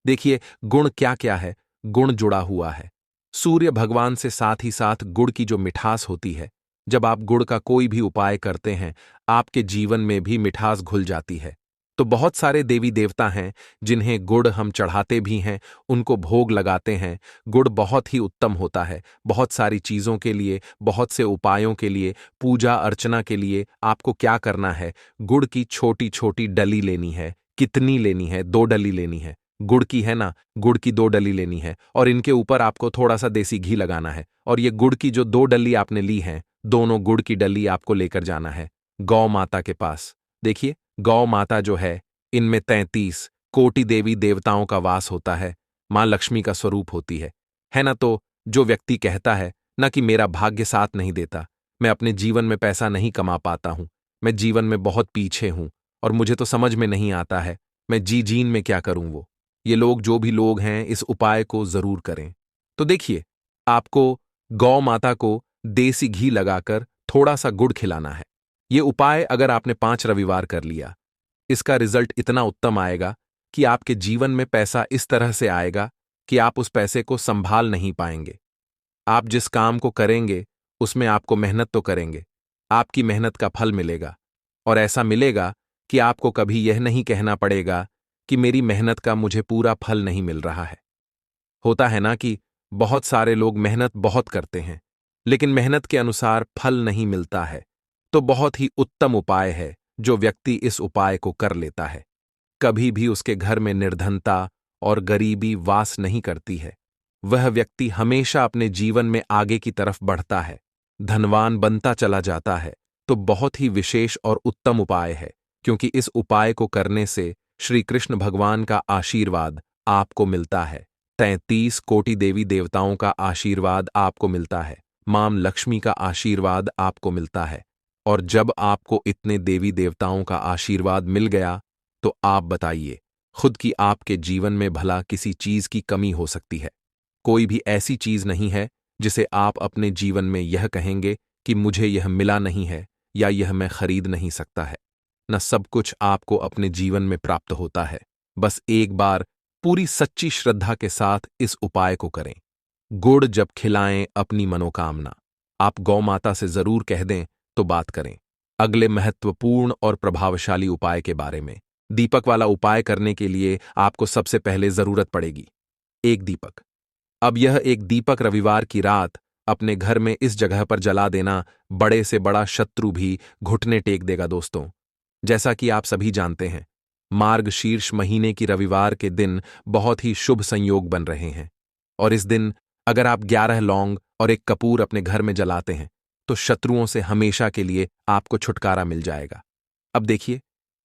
देखिए, गुण क्या क्या है। गुण जुड़ा हुआ है सूर्य भगवान से, साथ ही साथ गुड़ की जो मिठास होती है, जब आप गुड़ का कोई भी उपाय करते हैं, आपके जीवन में भी मिठास घुल जाती है। तो बहुत सारे देवी देवता हैं जिन्हें गुड़ हम चढ़ाते भी हैं, उनको भोग लगाते हैं। गुड़ बहुत ही उत्तम होता है बहुत सारी चीजों के लिए, बहुत से उपायों के लिए, पूजा अर्चना के लिए। आपको क्या करना है, गुड़ की छोटी छोटी डली लेनी है। कितनी लेनी है? 2 डली लेनी है। गुड़ की है ना, गुड़ की 2 डली लेनी है और इनके ऊपर आपको थोड़ा सा देसी घी लगाना है। और ये गुड़ की जो 2 डली आपने ली हैं, दोनों गुड़ की डली आपको लेकर जाना है गौ माता के पास। देखिए, गौ माता जो है, इनमें 33 कोटि देवी देवताओं का वास होता है, मां लक्ष्मी का स्वरूप होती है ना। तो जो व्यक्ति कहता है ना कि मेरा भाग्य साथ नहीं देता, मैं अपने जीवन में पैसा नहीं कमा पाता हूं, मैं जीवन में बहुत पीछे हूं और मुझे तो समझ में नहीं आता है मैं जीन में क्या करूं, वो ये लोग, जो भी लोग हैं, इस उपाय को जरूर करें। तो देखिए, आपको गौ माता को देसी घी लगाकर थोड़ा सा गुड़ खिलाना है। ये उपाय अगर आपने 5 रविवार कर लिया, इसका रिजल्ट इतना उत्तम आएगा कि आपके जीवन में पैसा इस तरह से आएगा कि आप उस पैसे को संभाल नहीं पाएंगे। आप जिस काम को करेंगे उसमें आपको मेहनत तो करेंगे, आपकी मेहनत का फल मिलेगा और ऐसा मिलेगा कि आपको कभी यह नहीं कहना पड़ेगा कि मेरी मेहनत का मुझे पूरा फल नहीं मिल रहा है। होता है ना कि बहुत सारे लोग मेहनत बहुत करते हैं, लेकिन मेहनत के अनुसार फल नहीं मिलता है। तो बहुत ही उत्तम उपाय है जो व्यक्ति इस उपाय को कर लेता है, कभी भी उसके घर में निर्धनता और गरीबी वास नहीं करती है। वह व्यक्ति हमेशा अपने जीवन में आगे की तरफ बढ़ता है, धनवान बनता चला जाता है। तो बहुत ही विशेष और उत्तम उपाय है, क्योंकि इस उपाय को करने से श्री कृष्ण भगवान का आशीर्वाद आपको मिलता है, 33 कोटि देवी देवताओं का आशीर्वाद आपको मिलता है, मां लक्ष्मी का आशीर्वाद आपको मिलता है। और जब आपको इतने देवी देवताओं का आशीर्वाद मिल गया तो आप बताइए, खुद की आपके जीवन में भला किसी चीज की कमी हो सकती है? कोई भी ऐसी चीज नहीं है जिसे आप अपने जीवन में यह कहेंगे कि मुझे यह मिला नहीं है या यह मैं खरीद नहीं सकता है। न सब कुछ आपको अपने जीवन में प्राप्त होता है। बस एक बार पूरी सच्ची श्रद्धा के साथ इस उपाय को करें। गुड़ जब खिलाएं अपनी मनोकामना, आप गौ माता से जरूर कह दें तो बात करें। अगले महत्वपूर्ण और प्रभावशाली उपाय के बारे में। दीपक वाला उपाय करने के लिए आपको सबसे पहले जरूरत पड़ेगी एक दीपक। अब यह एक दीपक रविवार की रात अपने घर में इस जगह पर जला देना बड़े से बड़ा शत्रु भी घुटने टेक देगा दोस्तों। जैसा कि आप सभी जानते हैं, मार्गशीर्ष महीने की रविवार के दिन बहुत ही शुभ संयोग बन रहे हैं, और इस दिन अगर आप 11 लौंग और एक कपूर अपने घर में जलाते हैं तो शत्रुओं से हमेशा के लिए आपको छुटकारा मिल जाएगा। अब देखिए,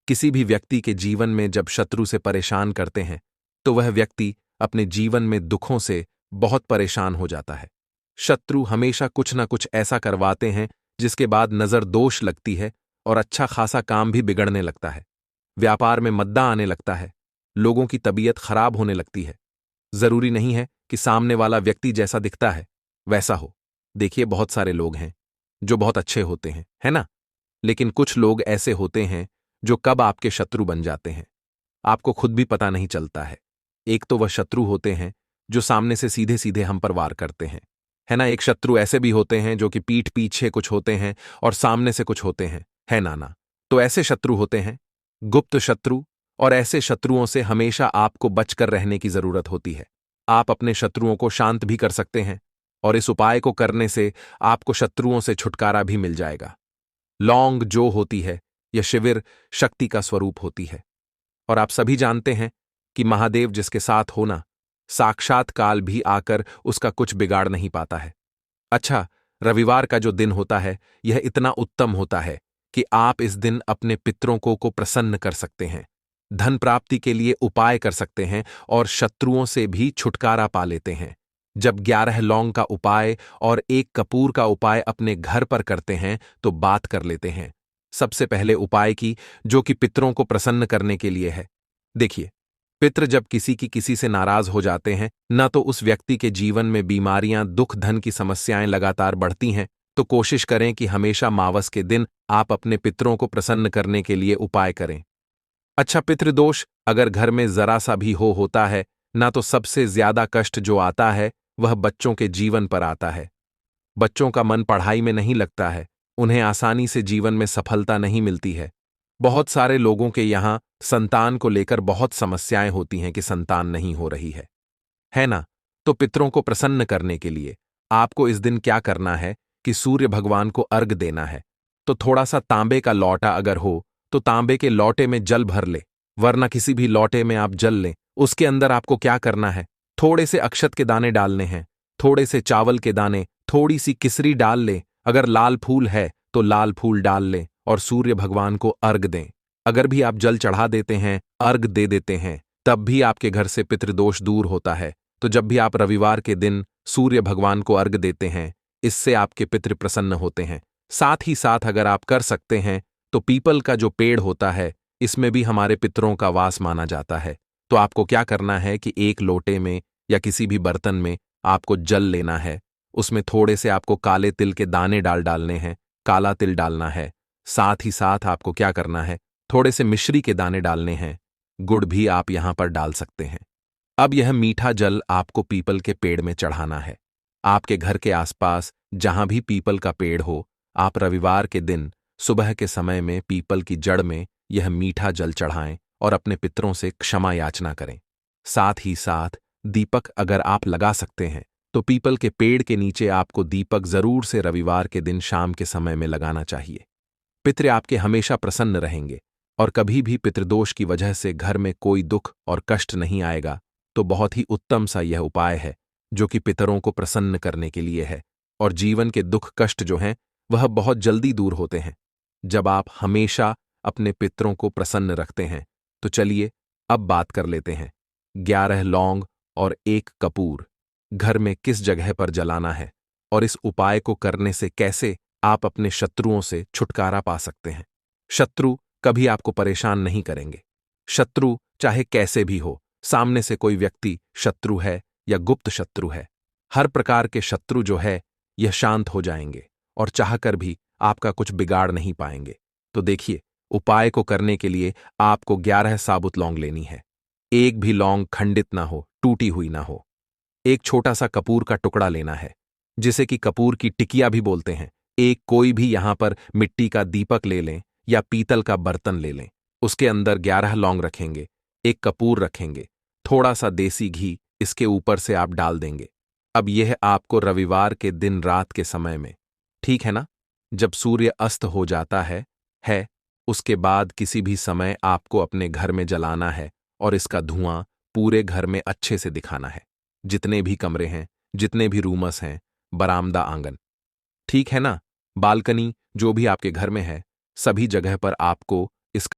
किसी भी व्यक्ति के जीवन में जब शत्रु से परेशान करते हैं तो वह व्यक्ति अपने जीवन में दुखों से बहुत परेशान हो जाता है। शत्रु हमेशा कुछ ना कुछ ऐसा करवाते हैं जिसके बाद नजर दोष लगती है और अच्छा खासा काम भी बिगड़ने लगता है। व्यापार में मद्दा आने लगता है, लोगों की तबीयत खराब होने लगती है। जरूरी नहीं है कि सामने वाला व्यक्ति जैसा दिखता है वैसा हो। देखिए, बहुत सारे लोग हैं जो बहुत अच्छे होते हैं, है ना? लेकिन कुछ लोग ऐसे होते हैं जो कब आपके शत्रु बन जाते हैं आपको खुद भी पता नहीं चलता है। एक तो वह शत्रु होते हैं जो सामने से सीधे सीधे हम पर वार करते हैं, है ना? एक शत्रु ऐसे भी होते हैं जो कि पीठ पीछे कुछ होते हैं और सामने से कुछ होते हैं, है ना? तो ऐसे शत्रु होते हैं गुप्त शत्रु, और ऐसे शत्रुओं से हमेशा आपको बचकर रहने की जरूरत होती है। आप अपने शत्रुओं को शांत भी कर सकते हैं, और इस उपाय को करने से आपको शत्रुओं से छुटकारा भी मिल जाएगा। लौंग जो होती है, यह शिविर शक्ति का स्वरूप होती है, और आप सभी जानते हैं कि महादेव जिसके साथ होना, साक्षात काल भी आकर उसका कुछ बिगाड़ नहीं पाता है। अच्छा, रविवार का जो दिन होता है यह इतना उत्तम होता है कि आप इस दिन अपने पितरों को प्रसन्न कर सकते हैं, धन प्राप्ति के लिए उपाय कर सकते हैं और शत्रुओं से भी छुटकारा पा लेते हैं। जब 11 लौंग का उपाय और एक कपूर का उपाय अपने घर पर करते हैं तो बात कर लेते हैं सबसे पहले उपाय की, जो कि पितरों को प्रसन्न करने के लिए है। देखिए, पितृ जब किसी से नाराज हो जाते हैं, न तो उस व्यक्ति के जीवन में बीमारियां, दुख, धन की समस्याएं लगातार बढ़ती हैं, तो कोशिश करें कि हमेशा मावस के दिन आप अपने पितरों को प्रसन्न करने के लिए उपाय करें। अच्छा, पितृदोष अगर घर में जरा सा भी होता है ना, तो सबसे ज्यादा कष्ट जो आता है वह बच्चों के जीवन पर आता है। बच्चों का मन पढ़ाई में नहीं लगता है, उन्हें आसानी से जीवन में सफलता नहीं मिलती है। बहुत सारे लोगों के यहाँ संतान को लेकर बहुत समस्याएं होती हैं कि संतान नहीं हो रही है ना? तो पितरों को प्रसन्न करने के लिए आपको इस दिन क्या करना है कि सूर्य भगवान को अर्घ देना है। तो थोड़ा सा तांबे का लौटा अगर हो तो तांबे के लौटे में जल भर ले, वरना किसी भी लौटे में आप जल लें। उसके अंदर आपको क्या करना है, थोड़े से अक्षत के दाने डालने हैं, थोड़े से चावल के दाने, थोड़ी सी किसरी डाल लें, अगर लाल फूल है तो लाल फूल डाल लें और सूर्य भगवान को अर्घ दें। अगर भी आप जल चढ़ा देते हैं, अर्घ दे देते हैं, तब भी आपके घर से पितृदोष दूर होता है। तो जब भी आप रविवार के दिन सूर्य भगवान को अर्घ देते हैं, इससे आपके पितृ प्रसन्न होते हैं। साथ ही साथ अगर आप कर सकते हैं तो पीपल का जो पेड़ होता है, इसमें भी हमारे पितरों का वास माना जाता है। तो आपको क्या करना है कि एक लोटे में या किसी भी बर्तन में आपको जल लेना है, उसमें थोड़े से आपको काले तिल के दाने डालने हैं, काला तिल डालना है। साथ ही साथ आपको क्या करना है, थोड़े से मिश्री के दाने डालने हैं, गुड़ भी आप यहां पर डाल सकते हैं। अब यह मीठा जल आपको पीपल के पेड़ में चढ़ाना है। आपके घर के आसपास जहां भी पीपल का पेड़ हो, आप रविवार के दिन सुबह के समय में पीपल की जड़ में यह मीठा जल चढ़ाएं और अपने पितरों से क्षमा याचना करें। साथ ही साथ दीपक अगर आप लगा सकते हैं तो पीपल के पेड़ के नीचे आपको दीपक जरूर से रविवार के दिन शाम के समय में लगाना चाहिए। पितृ आपके हमेशा प्रसन्न रहेंगे और कभी भी पितृदोष की वजह से घर में कोई दुख और कष्ट नहीं आएगा। तो बहुत ही उत्तम सा यह उपाय है जो कि पितरों को प्रसन्न करने के लिए है, और जीवन के दुख कष्ट जो हैं वह बहुत जल्दी दूर होते हैं जब आप हमेशा अपने पितरों को प्रसन्न रखते हैं। तो चलिए अब बात कर लेते हैं 11 लौंग और 1 कपूर घर में किस जगह पर जलाना है और इस उपाय को करने से कैसे आप अपने शत्रुओं से छुटकारा पा सकते हैं। शत्रु कभी आपको परेशान नहीं करेंगे। शत्रु चाहे कैसे भी हो, सामने से कोई व्यक्ति शत्रु है या गुप्त शत्रु है, हर प्रकार के शत्रु जो है यह शांत हो जाएंगे और चाहकर भी आपका कुछ बिगाड़ नहीं पाएंगे। तो देखिए, उपाय को करने के लिए आपको 11 साबुत लौंग लेनी है। एक भी लौंग खंडित ना हो, टूटी हुई ना हो। एक छोटा सा कपूर का टुकड़ा लेना है, जिसे कि कपूर की टिकिया भी बोलते हैं। एक कोई भी यहां पर मिट्टी का दीपक ले लें या पीतल का बर्तन ले लें। उसके अंदर 11 लौंग रखेंगे, एक कपूर रखेंगे, थोड़ा सा देसी घी इसके ऊपर से आप डाल देंगे। अब यह आपको रविवार के दिन रात के समय में, ठीक है ना, जब सूर्य अस्त हो जाता है, उसके बाद किसी भी समय आपको अपने घर में जलाना है और इसका धुआं पूरे घर में अच्छे से दिखाना है। जितने भी कमरे हैं, जितने भी रूमस हैं, बरामदा, आंगन, ठीक है ना, बालकनी, जो भी आपके घर में है, सभी जगह पर आपको